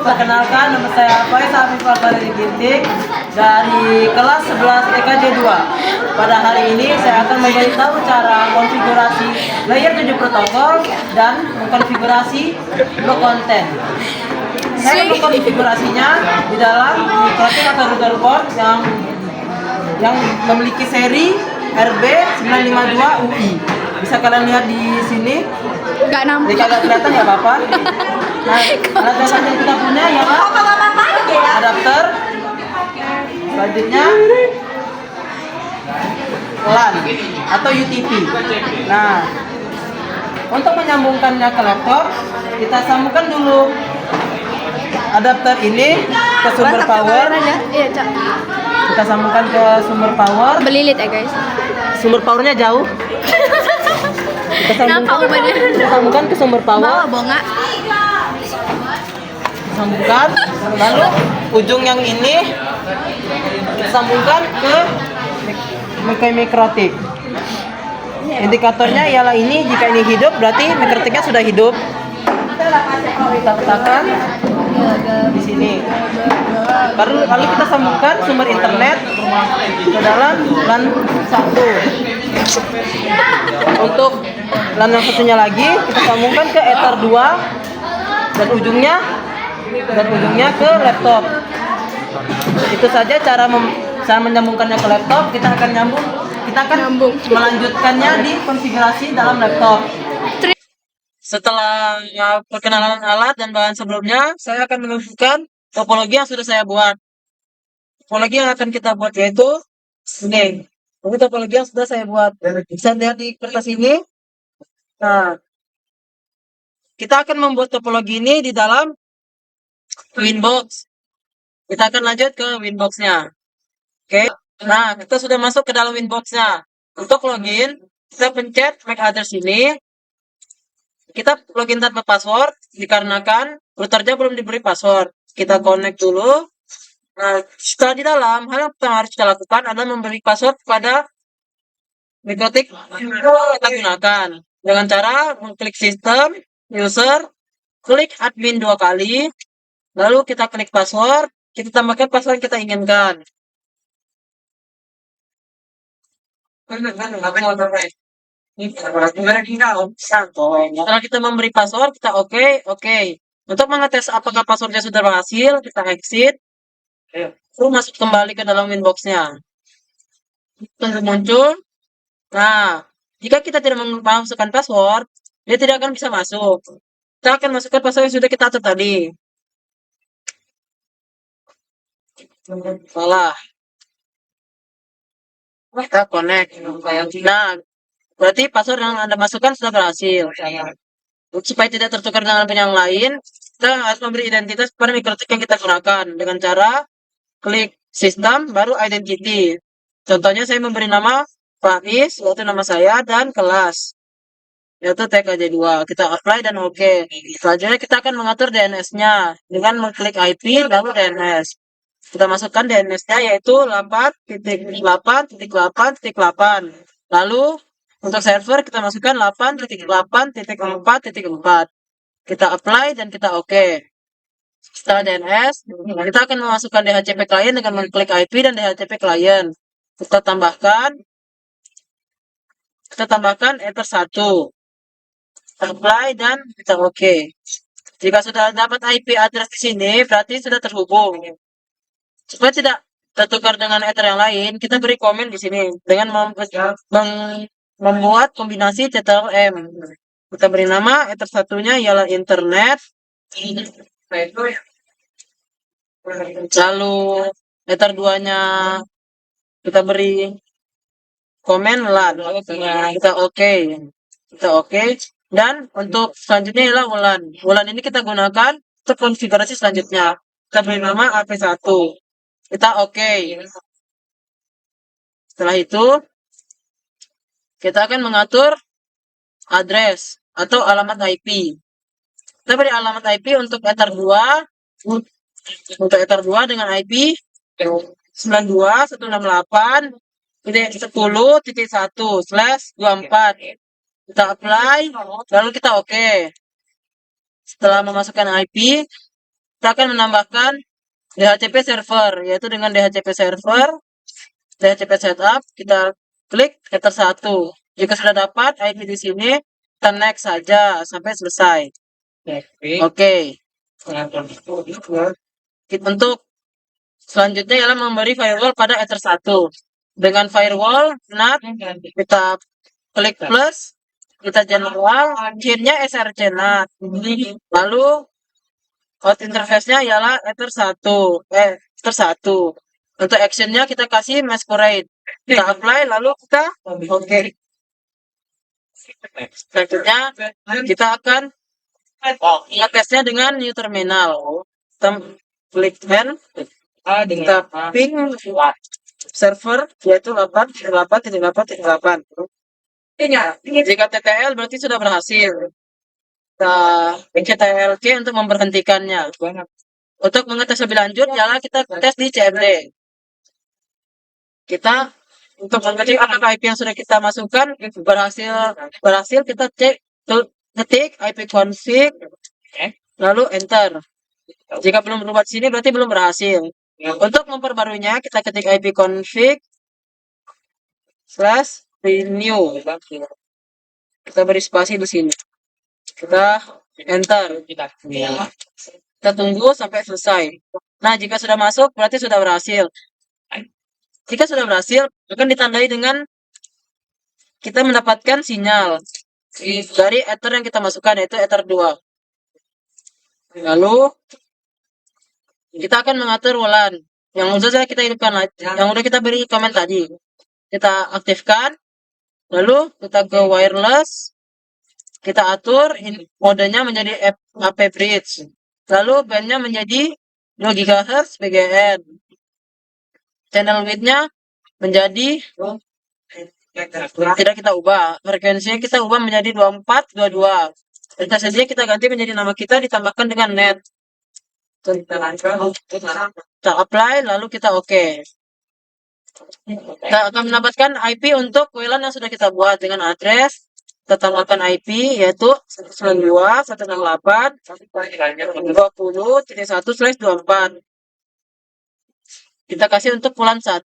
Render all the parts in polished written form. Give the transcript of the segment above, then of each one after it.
Perkenalkan, nama saya Faiz Afif Al-Fadhili Ginting dari kelas 11 TKJ 2. Pada hari ini saya akan memberitahu cara konfigurasi layer 7 protokol dan mengkonfigurasi blok konten. Saya mengkonfigurasinya di dalam Microtik atau Rudder board yang memiliki seri RB952 UI. Bisa kalian lihat di sini. Gak nampak. Jika nggak kelihatan ya Bapak. Nah, alat dasar yang kita punya ialah adapter, selanjutnya LAN atau UTP. Nah, untuk menyambungkannya ke laptop, kita sambungkan dulu adapter ini ke sumber power. Iya, Cak. Kita sambungkan ke sumber power. Belilit ya, guys. Sumber powernya jauh. Kita sambungkan ke sumber power. Bawa bonga. Sambungkan, lalu ujung yang ini kita sambungkan ke Microtik. Indikatornya ialah ini, jika ini hidup berarti Microtiknya sudah hidup. Kita letakkan di sini. Lalu kita sambungkan sumber internet ke dalam LAN 1. Untuk LAN yang satunya lagi kita sambungkan ke Ether 2 dan ujungnya ke laptop. Itu saja cara menyambungkannya ke laptop. Kita akan melanjutkannya di konfigurasi dalam laptop. Setelah perkenalan alat dan bahan sebelumnya, saya akan menunjukkan topologi yang sudah saya buat. Topologi yang akan kita buat yaitu ini. Ini topologi yang sudah saya buat. Bisa lihat di kertas ini. Nah, kita akan membuat topologi ini di dalam Winbox. Kita akan lanjut ke Winbox-nya. Oke. Nah, kita sudah masuk ke dalam Winbox-nya. Untuk login, kita pencet MAC address ini. Kita login tanpa password dikarenakan routernya belum diberi password. Kita connect dulu. Nah, setelah di dalam, hal yang pertama harus kita lakukan adalah memberi password kepada Microtik yang kita gunakan. Dengan cara mengklik sistem, user, klik admin 2 kali, lalu kita klik password, kita tambahkan password yang kita inginkan. Setelah kita memberi password, kita oke. Untuk mengetes apakah passwordnya sudah berhasil, kita exit. Lalu masuk kembali ke dalam Winbox-nya. Tunggu muncul. Nah, jika kita tidak memasukkan password, dia tidak akan bisa masuk. Kita akan masukkan password yang sudah kita atur tadi. Salah. Kita connect. Nah, berarti password yang Anda masukkan sudah berhasil. Supaya tidak tertukar dengan yang lain, kita harus memberi identitas pada Microtik yang kita gunakan dengan cara klik sistem baru identity. Contohnya saya memberi nama Faiz, yaitu nama saya, dan kelas, yaitu TKJ 2. Kita apply dan oke. Selanjutnya kita akan mengatur DNS-nya dengan mengklik IP lalu DNS. Kita masukkan DNS-nya yaitu 8.8.8.8. Lalu untuk server kita masukkan 8.8.4.4. Kita apply dan kita oke. Setelah DNS, kita akan memasukkan DHCP client dengan mengklik IP dan DHCP client. Kita tambahkan Ether 1. Apply dan kita oke. Jika sudah dapat IP address di sini, berarti sudah terhubung. Supaya tidak tertukar dengan Ether yang lain, kita beri komen di sini dengan membuat kombinasi CTRL-M. Kita beri nama Ether satunya ialah internet. Lalu Ether 2-nya kita beri komen LAN. Kita oke. Dan untuk selanjutnya ialah WLAN. WLAN ini kita gunakan untuk konfigurasi selanjutnya. Kita beri nama AP1. Kita oke. Setelah itu, kita akan mengatur address atau alamat IP. Kita beri alamat IP untuk Ether 2. Untuk Ether 2 dengan IP 92.168.10.1/24. Kita apply, lalu kita oke. Setelah memasukkan IP, kita akan menambahkan DHCP server, yaitu dengan DHCP server, DHCP setup, kita klik Ether 1. Jika sudah dapat IP di sini, kita next saja sampai selesai. Oke. Untuk selanjutnya ialah memberi firewall pada Ether 1. Dengan firewall NAT, kita klik plus, kita general, chain-nya SRC NAT. Lalu out interface-nya ialah Ether 1. Ether 1. Untuk action-nya kita kasih masquerade. Kita apply, lalu kita oke. Selanjutnya kita akan ngetesnya dengan new terminal. Kita klik N, kita ping server yaitu 8.8.8.8. Jika TTL berarti sudah berhasil. Kita TTLC untuk memberhentikannya. Untuk mengetes lebih lanjut, ialah kita tes di CFD. Kita untuk mengecek apakah IP yang sudah kita masukkan berhasil kita cek ketik IP config lalu enter. Jika belum berubah di sini berarti belum berhasil. Untuk memperbaruinya kita ketik IP config /renew. Kita beri spasi di sini. Kita enter. Kita tunggu sampai selesai. Nah, jika sudah masuk berarti sudah berhasil. Jika sudah berhasil, akan ditandai dengan kita mendapatkan sinyal dari Ether yang kita masukkan, yaitu Ether 2. Lalu, kita akan mengatur WLAN. Yang sudah kita hidupkan, yang sudah kita beri komen tadi. Kita aktifkan, lalu kita ke wireless, kita atur modenya menjadi AP bridge. Lalu bandnya menjadi 2 GHz PGN. Channel width-nya menjadi tidak kita ubah. Frekuensinya kita ubah menjadi 2422. Intensasinya kita ganti menjadi nama kita ditambahkan dengan net. Kita apply lalu kita oke. Kita akan mendapatkan IP untuk WLAN yang sudah kita buat dengan address. Kita tambahkan IP yaitu 192.168.20.1/24. Kita kasih untuk WLAN 1.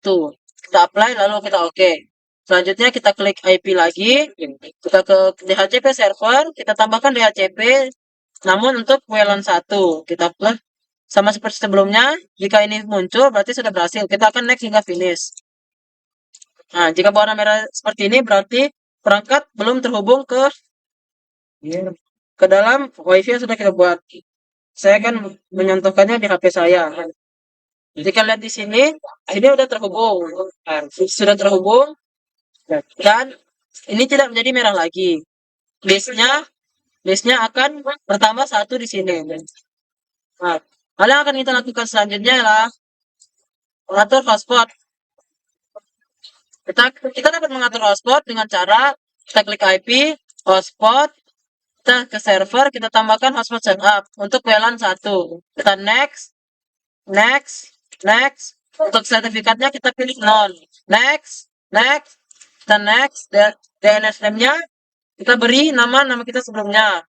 Kita apply lalu kita oke. Selanjutnya kita klik IP lagi. Kita ke DHCP server. Kita tambahkan DHCP. Namun untuk WLAN 1. Kita apply. Sama seperti sebelumnya. Jika ini muncul berarti sudah berhasil. Kita akan next hingga finish. Nah, jika warna merah seperti ini berarti perangkat belum terhubung ke dalam WiFi yang sudah kita buat. Saya akan menyontohkannya di HP saya. Jika lihat di sini, ini sudah terhubung. Sudah terhubung. Dan ini tidak menjadi merah lagi. Listnya akan bertambah 1 di sini. Nah, hal yang akan kita lakukan selanjutnya adalah mengatur hotspot. Kita dapat mengatur hotspot dengan cara kita klik IP, hotspot, kita ke server, kita tambahkan hotspot setup untuk WLAN 1. Kita next. Untuk sertifikatnya kita pilih non. Next. Kita next. DNS name-nya kita beri nama kita sebelumnya.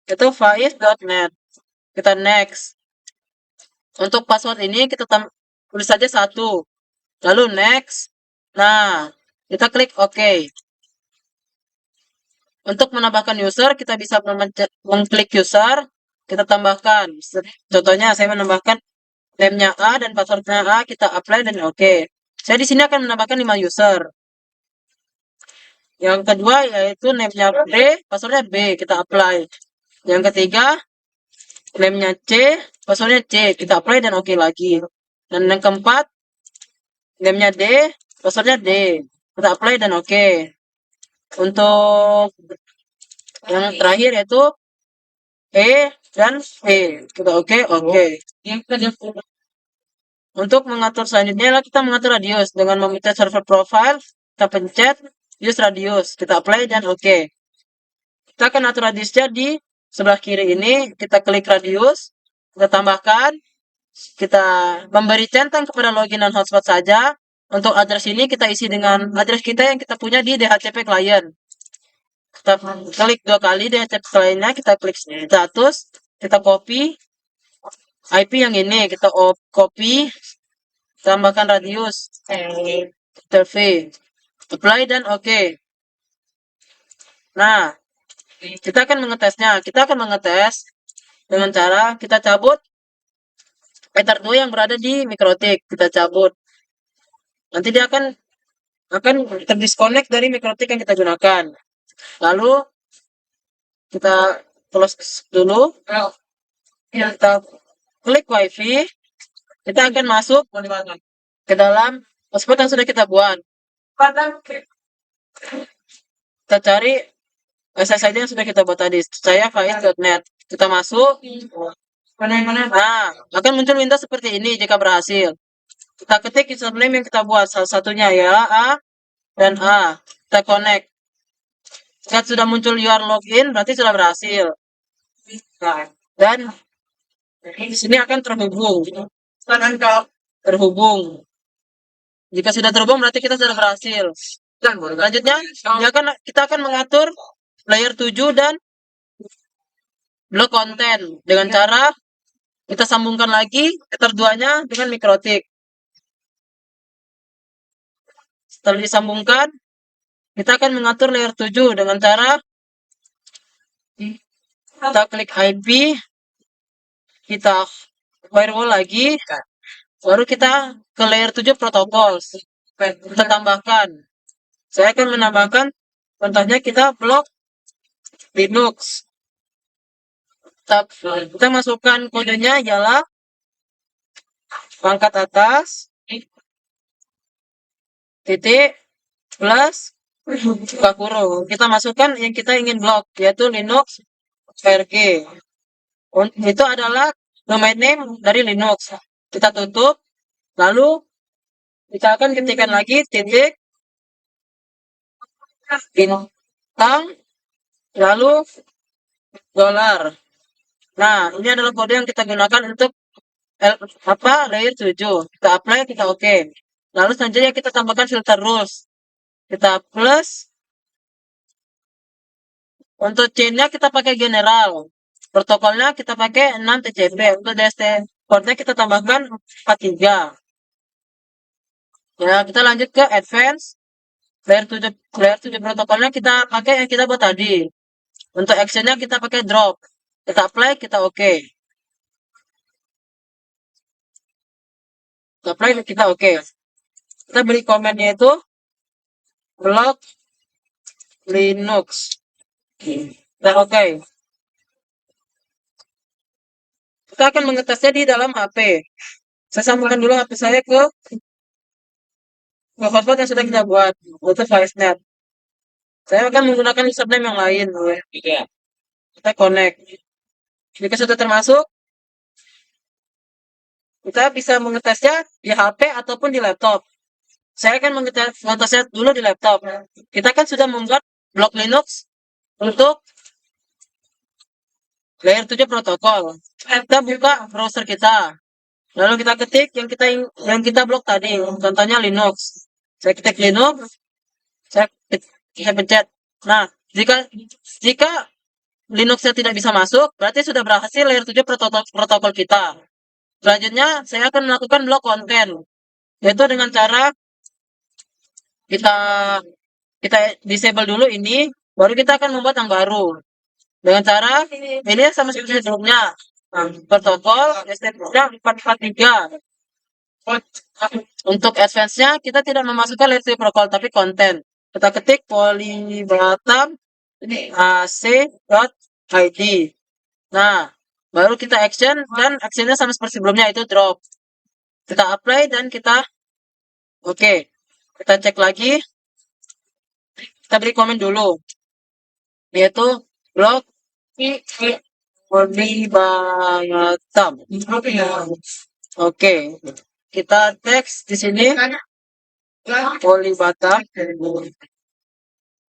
Itu faiz.net. Kita next. Untuk password ini kita tulis saja 1. Lalu next. Nah, kita klik OK. Untuk menambahkan user, kita bisa mengklik user. Kita tambahkan. Contohnya saya menambahkan name-nya A dan password-nya A, kita apply dan oke. Saya di sini akan menambahkan 5 user. Yang kedua yaitu name-nya B, password-nya B, kita apply. Yang ketiga, name-nya C, password-nya C, kita apply dan oke lagi. Dan yang keempat, name-nya D, password-nya D, kita apply dan oke. Untuk yang terakhir yaitu E dan E, kita oke. Untuk mengatur selanjutnya kita mengatur radius dengan memencet server profile, kita pencet use radius, kita apply dan oke. Kita akan atur radiusnya di sebelah kiri ini, kita klik radius, kita tambahkan, kita memberi centang kepada login dan hotspot saja. Untuk address ini kita isi dengan address kita yang kita punya di DHCP client. Kita klik 2 kali DHCP client-nya, kita klik status, kita copy, IP yang ini kita copy, tambahkan radius, Ctrl V, apply dan oke. Nah, kita akan mengetesnya. Kita akan mengetes dengan cara kita cabut Ether2 yang berada di mikrotik. Kita cabut. Nanti dia akan terdisconnect dari mikrotik yang kita gunakan. Lalu kita close dulu. Kita klik WiFi. Kita akan masuk ke dalam hotspot yang sudah kita buat. Kita cari SSID yang sudah kita buat tadi. Saya faiz.net. Kita masuk. Nah, akan muncul windows seperti ini jika berhasil. Kita ketik username yang kita buat. Salah satunya ya A dan A. Kita connect. Jika sudah muncul your login, berarti sudah berhasil. Dan di sini akan terhubung. Terhubung. Jika sudah terhubung, berarti kita sudah berhasil. Selanjutnya, kita akan mengatur layer 7 dan blok konten dengan cara kita sambungkan lagi Ether2-nya dengan mikrotik. Setelah disambungkan, kita akan mengatur layer 7 dengan cara kita klik IP, kita firewall lagi, baru kita ke layer 7 protokol. Kita tambahkan. Saya akan menambahkan, contohnya kita blok Linux. Kita masukkan kodenya ialah pangkat atas, titik, plus, buka kurung. Kita masukkan yang kita ingin blok, yaitu Linux VRG. Itu adalah domain name dari Linux. Kita tutup, lalu kita akan ketikkan lagi titik, bintang, lalu dolar. Nah, ini adalah kode yang kita gunakan untuk layer 7. Kita apply, kita oke. Lalu selanjutnya kita tambahkan filter rules. Kita plus. Untuk chain-nya kita pakai general. Protokolnya kita pakai 6 TCP. Untuk DST port-nya kita tambahkan 43. Ya, kita lanjut ke advance. Layer 7 protokolnya kita pakai yang kita buat tadi. Untuk action-nya kita pakai drop. Kita apply, kita oke. Kita apply, kita oke. Kita beri komennya itu block Linux. Kita oke. Kita akan mengetesnya di dalam HP. Saya sambungkan dulu HP saya ke hotspot yang sudah kita buat, yaitu FireNet. Saya akan menggunakan username yang lain. Kita connect. Jika sudah termasuk, kita bisa mengetesnya di HP ataupun di laptop. Saya akan mengetesnya dulu di laptop. Kita kan sudah membuat blok Linux untuk layer 7 protokol. Kita buka browser kita. Lalu kita ketik yang kita blok tadi. Contohnya Linux. Saya ketik Linux. Saya pencet. Nah, jika Linuxnya tidak bisa masuk, berarti sudah berhasil layer 7 protokol kita. Selanjutnya, saya akan melakukan blok konten. Yaitu dengan cara kita disable dulu ini, baru kita akan membuat yang baru. Dengan cara ini sama seperti sebelumnya. Protokol STP-nya 443. Untuk advance-nya kita tidak memasukkan layer 7 protokol tapi konten. Kita ketik polybatam ac.id. Nah, baru kita action dan actionnya sama seperti sebelumnya itu drop. Kita apply dan kita oke. Kita cek lagi. Kita beri komen dulu. Yaitu blog polybatam. Oke. Kita teks di sini polybatam.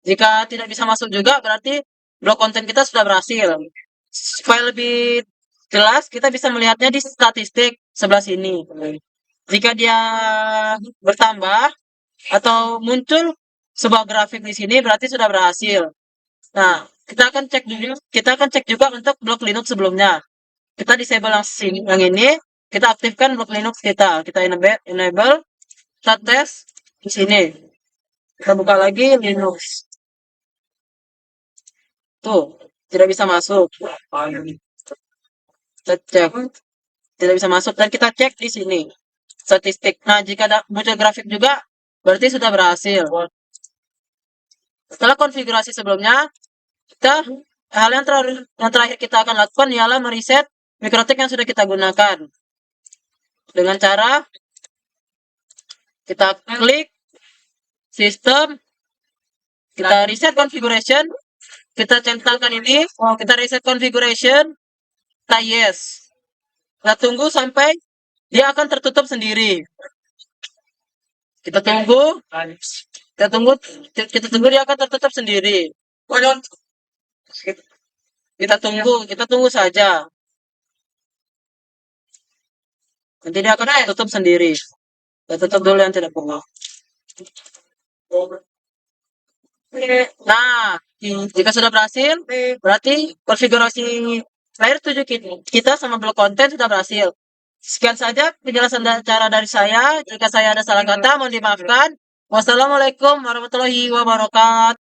Jika tidak bisa masuk juga berarti blok konten kita sudah berhasil. Supaya lebih jelas kita bisa melihatnya di statistik sebelah sini. Jika dia bertambah atau muncul sebuah grafik di sini berarti sudah berhasil. Nah, kita akan cek juga untuk blok Linux sebelumnya. kita disable yang sini, yang ini, kita aktifkan blok Linux kita enable, kita tes di sini. Kita buka lagi Linux. Tuh, tidak bisa masuk. Kita cek, tidak bisa masuk dan kita cek di sini statistik. Nah, jika ada muncul grafik juga, berarti sudah berhasil. Setelah konfigurasi sebelumnya, hal yang terakhir kita akan lakukan ialah mereset MikroTik yang sudah kita gunakan. Dengan cara kita klik sistem, kita reset configuration, kita centangkan ini, kita reset configuration, kita yes. Kita tunggu sampai dia akan tertutup sendiri. Kita tunggu dia akan tertutup sendiri. Kita tunggu saja. Nanti dia akan tertutup sendiri. Kita tutup dulu yang tidak perlu. Nah, jika sudah berhasil, berarti konfigurasi layer 7 kita sama blok konten sudah berhasil. Sekian saja penjelasan cara dari saya. Jika saya ada salah kata, mohon dimaafkan. Wassalamualaikum warahmatullahi wabarakatuh.